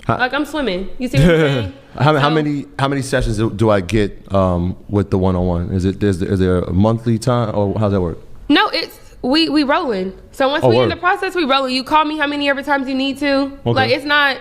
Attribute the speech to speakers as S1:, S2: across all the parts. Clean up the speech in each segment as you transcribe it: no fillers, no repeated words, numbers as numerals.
S1: Like I'm swimming. You see what I'm saying?
S2: How many sessions do I get with the one-on-one? Is there a monthly time, or how's that work?
S1: No, it's we rolling. So once we in the process, we rolling. You call me how many every times you need to. Okay. Like it's not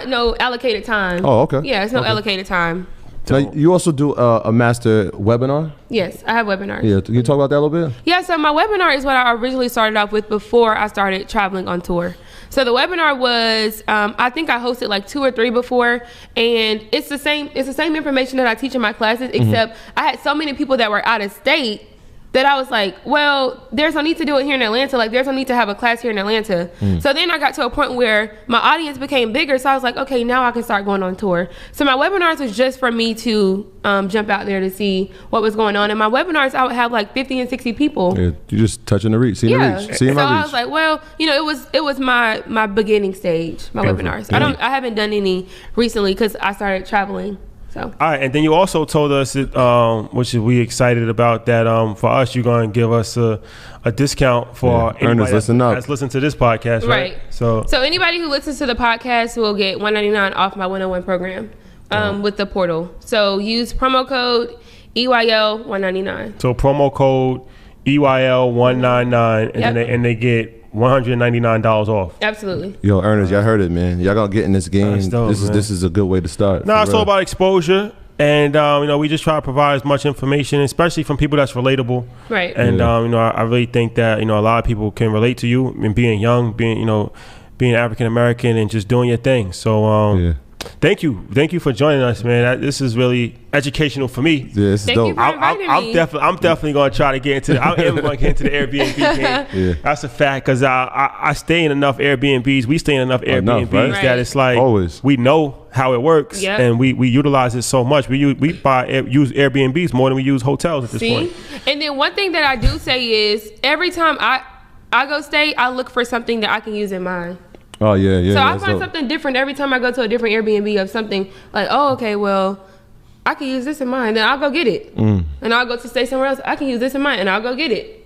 S1: no allocated time.
S2: Oh, okay.
S1: Yeah, it's no allocated time.
S2: Now, you also do a master webinar?
S1: Yes, I have webinars.
S2: Yeah, can you talk about that a little bit?
S1: Yeah, so my webinar is what I originally started off with before I started traveling on tour. So the webinar was, I think I hosted like 2 or 3 before, and it's the same information that I teach in my classes, except I had so many people that were out of state that I was like, well, there's no need to do it here in Atlanta. Like, there's no need to have a class here in Atlanta. So then I got to a point where my audience became bigger. So I was like, okay, now I can start going on tour. So my webinars was just for me to jump out there to see what was going on. And my webinars, I would have like 50 and 60 people.
S2: Yeah, you just touching the reach, seeing the reach.
S1: So I was like, well, you know, it was my beginning stage, my webinars. Yeah. I haven't done any recently because I started traveling. So.
S3: All right, and then you also told us, which we excited about, that for us, you're going to give us a discount for anybody that's listening to this podcast, right? So
S1: anybody who listens to the podcast will get $199 off my 101 program with the portal. So use promo code EYL 199.
S3: So promo code EYL 199, and they get $199 off.
S1: Absolutely.
S2: Yo, earners, y'all heard it, man. Y'all gonna get in this game. Dope, this is a good way to start.
S3: No, it's all about exposure, and you know, we just try to provide as much information, especially from people that's relatable.
S1: Right.
S3: And you know, I really think that, you know, a lot of people can relate to you and being young, being African American and just doing your thing. So thank you for joining us, man. This is really educational for me.
S2: Yeah, this is dope.
S3: I'm definitely going to try to get into I am going to get into the Airbnb game. Yeah. That's a fact, because I stay in enough Airbnbs. We stay in enough Airbnbs that it's like we know how it works, and we utilize it so much. We use Airbnbs more than we use hotels at this point.
S1: And then one thing that I do say is every time I go stay, I look for something that I can use in mine.
S2: Oh yeah.
S1: So I find something different every time I go to a different Airbnb of something like, oh, okay, well, I can use this in mine. Then I'll go get it, and I'll go to stay somewhere else. I can use this in mine, and I'll go get it.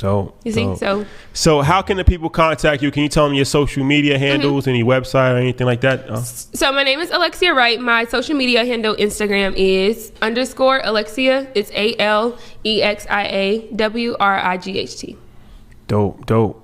S1: You see,
S3: so how can the people contact you? Can you tell them your social media handles, any website or anything like that?
S1: So my name is Alexia Wright. My social media handle Instagram is _Alexia. It's ALEXIAWRIGHT.
S3: Dope.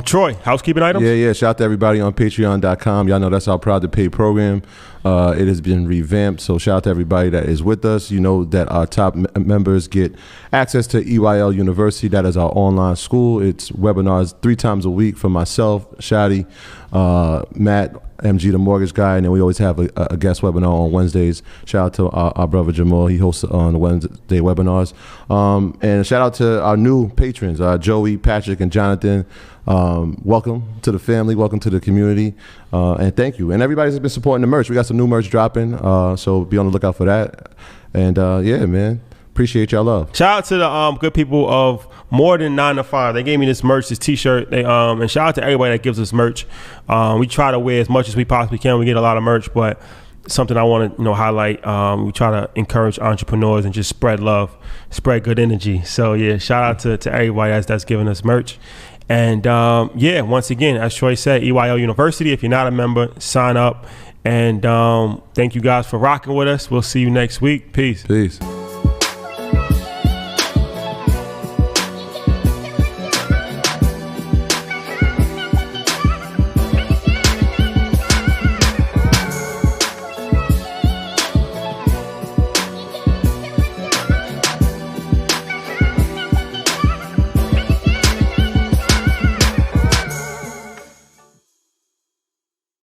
S3: Troy, housekeeping items?
S2: Yeah. Shout out to everybody on patreon.com. Y'all know that's our Proud to Pay program. It has been revamped, so shout out to everybody that is with us. You know that our top members get access to EYL University. That is our online school. It's webinars 3 times a week from myself, Shadi, Matt, MG, the mortgage guy, and then we always have a guest webinar on Wednesdays. Shout out to our brother Jamal. He hosts on the Wednesday webinars. And shout out to our new patrons, Joey, Patrick, and Jonathan. Welcome to the family. Welcome to the community. And thank you. And everybody's been supporting the merch. We got some new merch dropping, so be on the lookout for that. And yeah, man. Appreciate y'all love.
S3: Shout out to the good people of More Than 9 to 5. They gave me this merch, this t-shirt. And shout out to everybody that gives us merch. We try to wear as much as we possibly can. We get a lot of merch, but something I want to highlight. We try to encourage entrepreneurs and just spread love, spread good energy. So yeah, shout out to everybody that's giving us merch. And yeah, once again, as Troy said, EYL University. If you're not a member, sign up. And thank you guys for rocking with us. We'll see you next week. Peace.